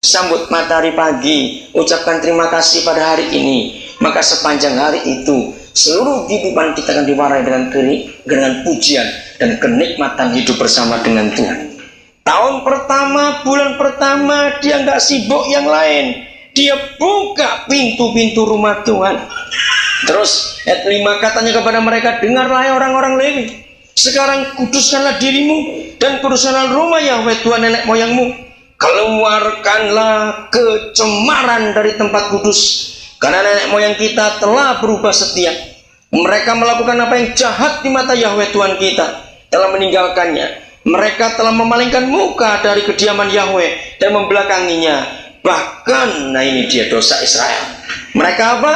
Sambut matahari pagi, ucapkan terima kasih pada hari ini. Maka sepanjang hari itu seluruh kehidupan kita akan diwarnai dengan pujian dan kenikmatan hidup bersama dengan Tuhan. Tahun pertama, bulan pertama, dia nggak sibuk yang lain. Dia buka pintu-pintu rumah Tuhan. Terus ayat 5 katanya kepada mereka, dengarlah orang-orang Lewi, sekarang kuduskanlah dirimu dan kuduskanlah rumah Yahweh Tuhan nenek moyangmu. Keluarkanlah kecemaran dari tempat kudus, karena nenek moyang kita telah berubah setia. Mereka melakukan apa yang jahat di mata Yahweh Tuhan kita, telah meninggalkannya. Mereka telah memalingkan muka dari kediaman Yahweh dan membelakanginya. Bahkan, nah ini dia dosa Israel. Mereka apa?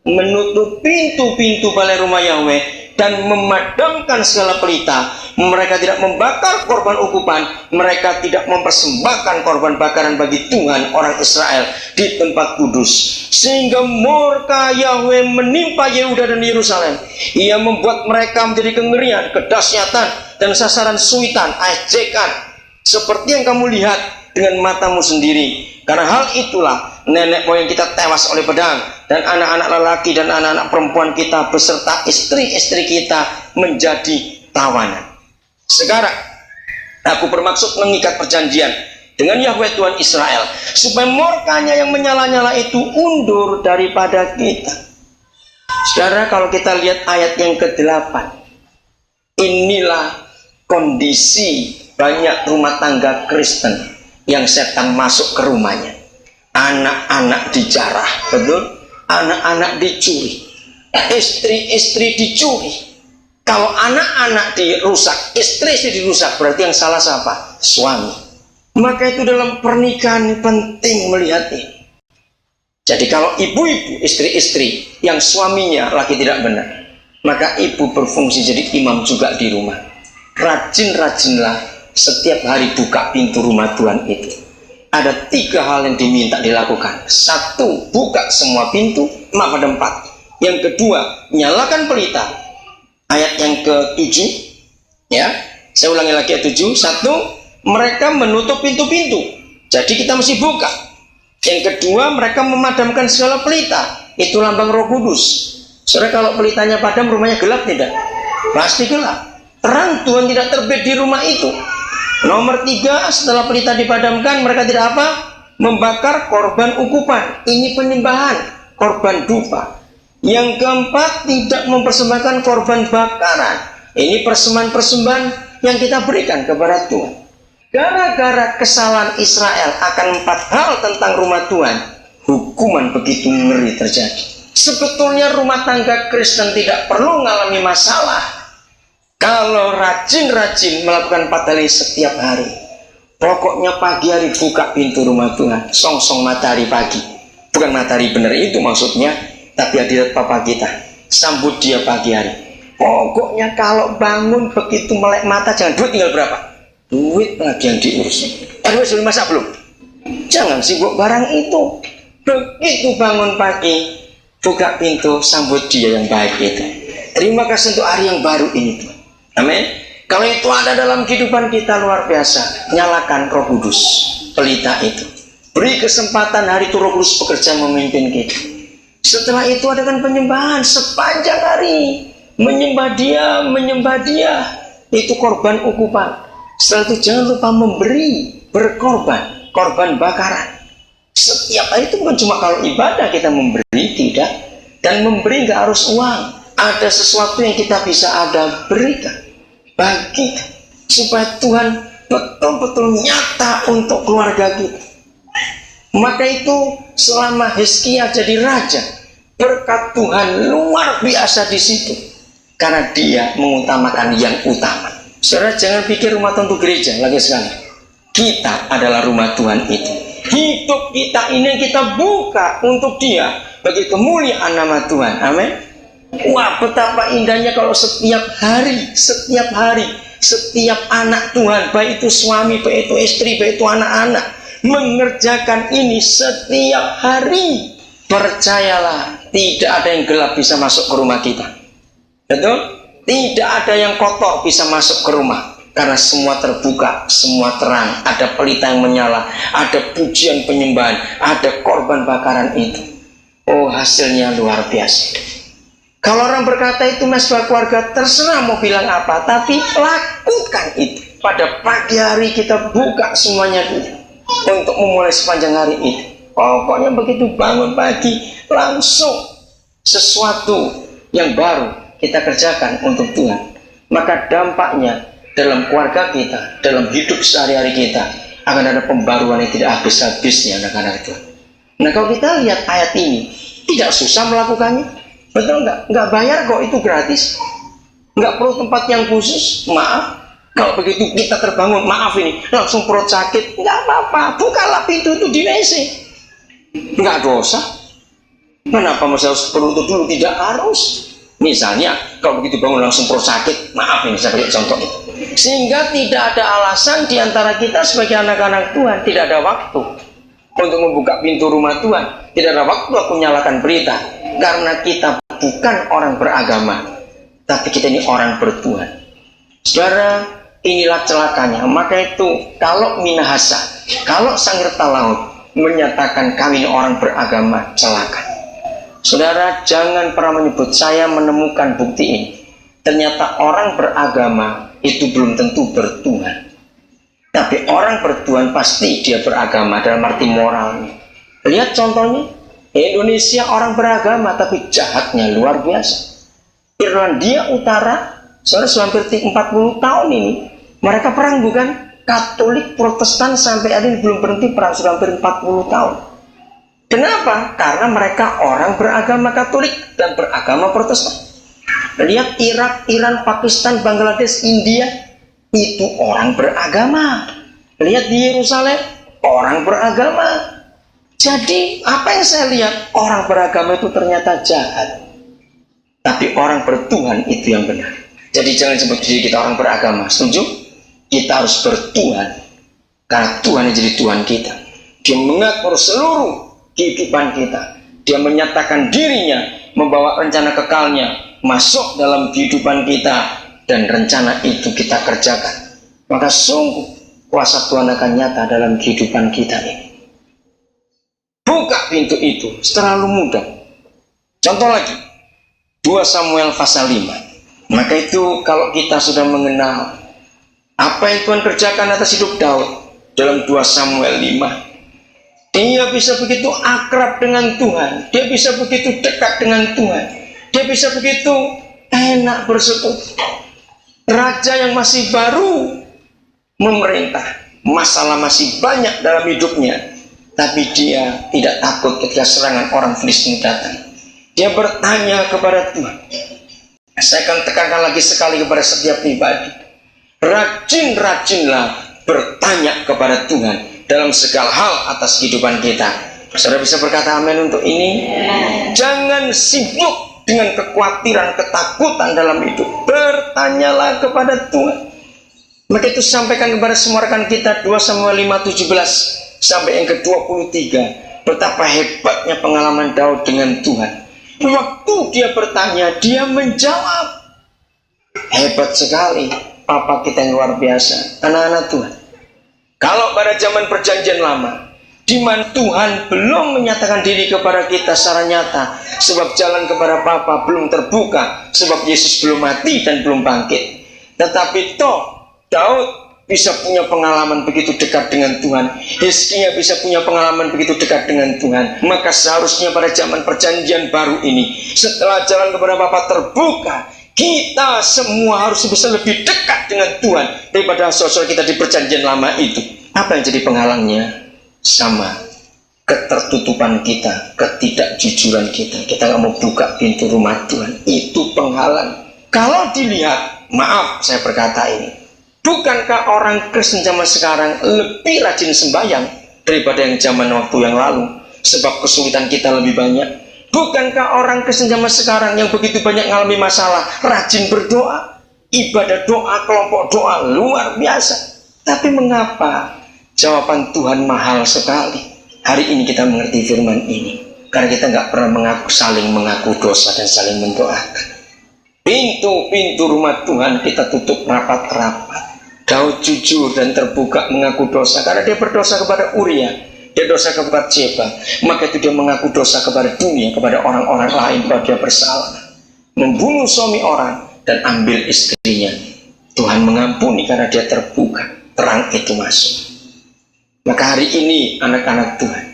Menutup pintu-pintu balai rumah Yahweh dan memadamkan segala pelita. Mereka tidak membakar korban ukupan. Mereka tidak mempersembahkan korban bakaran bagi Tuhan orang Israel di tempat kudus. Sehingga murka Yahweh menimpa Yehuda dan Yerusalem. Ia membuat mereka menjadi kengerian, kedahsyatan, dan sasaran suitan, ejekan, seperti yang kamu lihat dengan matamu sendiri. Karena hal itulah nenek moyang kita tewas oleh pedang, dan anak-anak lelaki dan anak-anak perempuan kita beserta istri-istri kita menjadi tawanan. Sekarang aku bermaksud mengikat perjanjian dengan Yahweh Tuhan Israel, supaya murkanya yang menyala-nyala itu undur daripada kita. Saudara, kalau kita lihat ayat yang ke-8, inilah kondisi banyak rumah tangga Kristen yang setan masuk ke rumahnya. Anak-anak dijarah, betul? Anak-anak dicuri, istri-istri dicuri. Kalau anak-anak dirusak, istri-istri dirusak, berarti yang salah siapa? Suami. Maka itu dalam pernikahan penting melihat ini. Jadi kalau ibu-ibu, istri-istri yang suaminya lagi tidak benar, maka ibu berfungsi jadi imam juga di rumah. Rajin-rajinlah setiap hari buka pintu rumah Tuhan itu. Ada 3 hal yang diminta dilakukan. 1, buka semua pintu. Maaf, ada 4. Yang kedua, nyalakan pelita. Ayat yang ke-7, ya, saya ulangi lagi ayat 7. 1, mereka menutup pintu-pintu, jadi kita mesti buka. Yang kedua, mereka memadamkan segala pelita. Itu lambang Roh Kudus. Saudara, kalau pelitanya padam, rumahnya gelap tidak? Pasti gelap. Terang Tuhan tidak terbit di rumah itu. Nomor 3, setelah pelita dipadamkan, mereka tidak apa? Membakar korban ukupan. Ini penyembahan, korban dupa. Yang keempat, tidak mempersembahkan korban bakaran. Ini persembahan-persembahan yang kita berikan kepada Tuhan. Gara-gara kesalahan Israel akan 4 hal tentang rumah Tuhan, hukuman begitu ngeri terjadi. Sebetulnya rumah tangga Kristen tidak perlu mengalami masalah kalau rajin-rajin melakukan 4 hal setiap hari. Pokoknya pagi hari buka pintu rumah Tuhan, song-song matahari pagi. Bukan matahari benar itu maksudnya, tapi hadirat Bapa kita. Sambut dia pagi hari. Pokoknya kalau bangun begitu melek mata, jangan duit tinggal berapa? Duit lagi yang diurus. RW sudah masak belum? Jangan sibuk barang itu. Begitu bangun pagi, buka pintu, sambut dia yang baik itu. Terima kasih untuk hari yang baru ini Tuhan. Amin. Kalau itu ada dalam kehidupan kita, luar biasa. Nyalakan Roh Kudus, pelita itu. Beri kesempatan hari itu Roh Kudus bekerja memimpin kita. Setelah itu adakan penyembahan sepanjang hari. Menyembah dia. Itu korban ukupan. Setelah itu jangan lupa memberi, berkorban, korban bakaran. Setiap hari itu bukan cuma kalau ibadah kita memberi, tidak. Dan memberi nggak harus uang. Ada sesuatu yang kita bisa berikan. Bagi supaya Tuhan betul-betul nyata untuk keluarga kita. Maka itu selama Hizkia jadi raja, berkat Tuhan luar biasa di situ, karena dia mengutamakan yang utama. Saudara, jangan pikir rumah Tuhan itu gereja. Lagi sekali, kita adalah rumah Tuhan itu. Hidup kita ini yang kita buka untuk dia, bagi kemuliaan nama Tuhan. Amin. Wah, betapa indahnya kalau setiap hari, setiap anak Tuhan, baik itu suami, baik itu istri, baik itu anak-anak, mengerjakan ini setiap hari. Percayalah, tidak ada yang gelap bisa masuk ke rumah kita. Betul? Tidak ada yang kotor bisa masuk ke rumah. Karena semua terbuka, semua terang, ada pelita yang menyala, ada pujian penyembahan, ada korban bakaran itu. Oh, hasilnya luar biasa. Kalau orang berkata itu masalah keluarga, terserah mau bilang apa, tapi lakukan itu. Pada pagi hari kita buka semuanya dulu untuk memulai sepanjang hari itu. Pokoknya begitu bangun pagi, langsung sesuatu yang baru kita kerjakan untuk Tuhan. Maka dampaknya dalam keluarga kita, dalam hidup sehari-hari kita, akan ada pembaruan yang tidak habis-habisnya anak-anak Tuhan. Nah, kalau kita lihat ayat ini, tidak susah melakukannya. Betul nggak? Nggak bayar kok, itu gratis. Nggak perlu tempat yang khusus. Maaf, kalau begitu kita terbangun, maaf ini, langsung perut sakit. Nggak apa-apa, bukalah pintu itu di WC. Nggak dosa. Kenapa masih harus perlu itu dulu? Tidak harus. Misalnya, kalau begitu bangun langsung perut sakit, maaf ini saya beri contoh itu. Sehingga tidak ada alasan di antara kita sebagai anak-anak Tuhan, tidak ada waktu untuk membuka pintu rumah Tuhan. Tidak ada waktu aku nyalakan berita, karena kita bukan orang beragama, tapi kita ini orang bertuhan. Saudara, inilah celakanya. Maka itu, kalau Minahasa, kalau Sangirta Laut menyatakan kami ini orang beragama, celaka. Saudara, jangan pernah menyebut saya menemukan bukti ini. Ternyata orang beragama itu belum tentu bertuhan. Tapi orang bertuhan pasti dia beragama dalam arti moralnya. Lihat contohnya, Indonesia orang beragama tapi jahatnya luar biasa. Irlandia Utara, saudara, hampir 40 tahun ini mereka perang, bukan? Katolik Protestan sampai hari ini belum berhenti perang, sudah hampir 40 tahun. Kenapa? Karena mereka orang beragama Katolik dan beragama Protestan. Lihat Irak, Iran, Pakistan, Bangladesh, India, itu orang beragama. Lihat di Yerusalem, orang beragama. Jadi apa yang saya lihat, orang beragama itu ternyata jahat. Tapi orang bertuhan itu yang benar. Jadi jangan sebut diri kita orang beragama. Setuju? Kita harus bertuhan. Karena Tuhan yang jadi Tuhan kita. Dia mengatur seluruh kehidupan kita. Dia menyatakan dirinya, membawa rencana kekalnya masuk dalam kehidupan kita, dan rencana itu kita kerjakan. Maka sungguh kuasa Tuhan akan nyata dalam kehidupan kita ini. Buka pintu itu, terlalu mudah. Contoh lagi, 2 Samuel pasal 5. Maka itu kalau kita sudah mengenal apa yang Tuhan kerjakan atas hidup Daud dalam 2 Samuel 5, dia bisa begitu akrab dengan Tuhan. Dia bisa begitu dekat dengan Tuhan. Dia bisa begitu enak bersekutu. Raja yang masih baru memerintah, masalah masih banyak dalam hidupnya, tapi dia tidak takut ketika serangan orang Filistin datang. Dia bertanya kepada Tuhan. Saya akan tekankan lagi sekali kepada setiap pribadi. Rajin-rajinlah bertanya kepada Tuhan dalam segala hal atas kehidupan kita. Saudara bisa berkata amin untuk ini? Jangan sibuk dengan kekhawatiran, ketakutan dalam hidup. Bertanyalah kepada Tuhan. Maka itu sampaikan kepada semua rekan kita 2 Samuel 5:17 sampai yang ke-23. Betapa hebatnya pengalaman Daud dengan Tuhan. Waktu dia bertanya, dia menjawab. Hebat sekali Papa kita yang luar biasa. Anak-anak Tuhan, kalau pada zaman perjanjian lama, di mana Tuhan belum menyatakan diri kepada kita secara nyata, sebab jalan kepada Bapa belum terbuka, sebab Yesus belum mati dan belum bangkit. Tetapi toh Daud bisa punya pengalaman begitu dekat dengan Tuhan. Hizkia bisa punya pengalaman begitu dekat dengan Tuhan. Maka seharusnya pada zaman perjanjian baru ini, setelah jalan kepada Bapa terbuka, kita semua harus bisa lebih dekat dengan Tuhan daripada saudara kita di perjanjian lama itu. Apa yang jadi penghalangnya? Sama ketertutupan kita, ketidakjujuran kita. Kita nggak mau buka pintu rumah Tuhan. Itu penghalang. Kalau dilihat, maaf saya berkata ini, bukankah orang Kristen zaman sekarang lebih rajin sembahyang daripada yang zaman waktu yang lalu? Sebab kesulitan kita lebih banyak. Bukankah orang Kristen zaman sekarang yang begitu banyak mengalami masalah rajin berdoa? Ibadah doa, kelompok doa luar biasa. Tapi mengapa jawaban Tuhan mahal sekali? Hari ini kita mengerti firman ini karena kita nggak pernah saling mengaku dosa dan saling mendoakan. Pintu-pintu rumah Tuhan kita tutup rapat-rapat. Daud jujur dan terbuka mengaku dosa karena dia berdosa kepada Uria, dia dosa kepada Jeba. Maka itu dia mengaku dosa kepada dunia, kepada orang-orang lain bahwa dia bersalah, membunuh suami orang dan ambil istrinya. Tuhan mengampuni karena dia terbuka, terang itu masuk. Maka hari ini anak-anak Tuhan,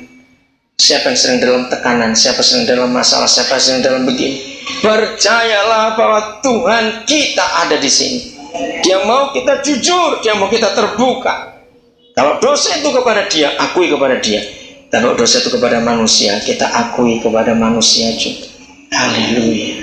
siapa yang sedang dalam tekanan, siapa yang sedang dalam masalah, siapa yang sedang dalam begini, percayalah bahwa Tuhan kita ada di sini. Dia mau kita jujur, dia mau kita terbuka. Kalau dosa itu kepada dia, akui kepada dia. Kalau dosa itu kepada manusia, kita akui kepada manusia juga. Haleluya.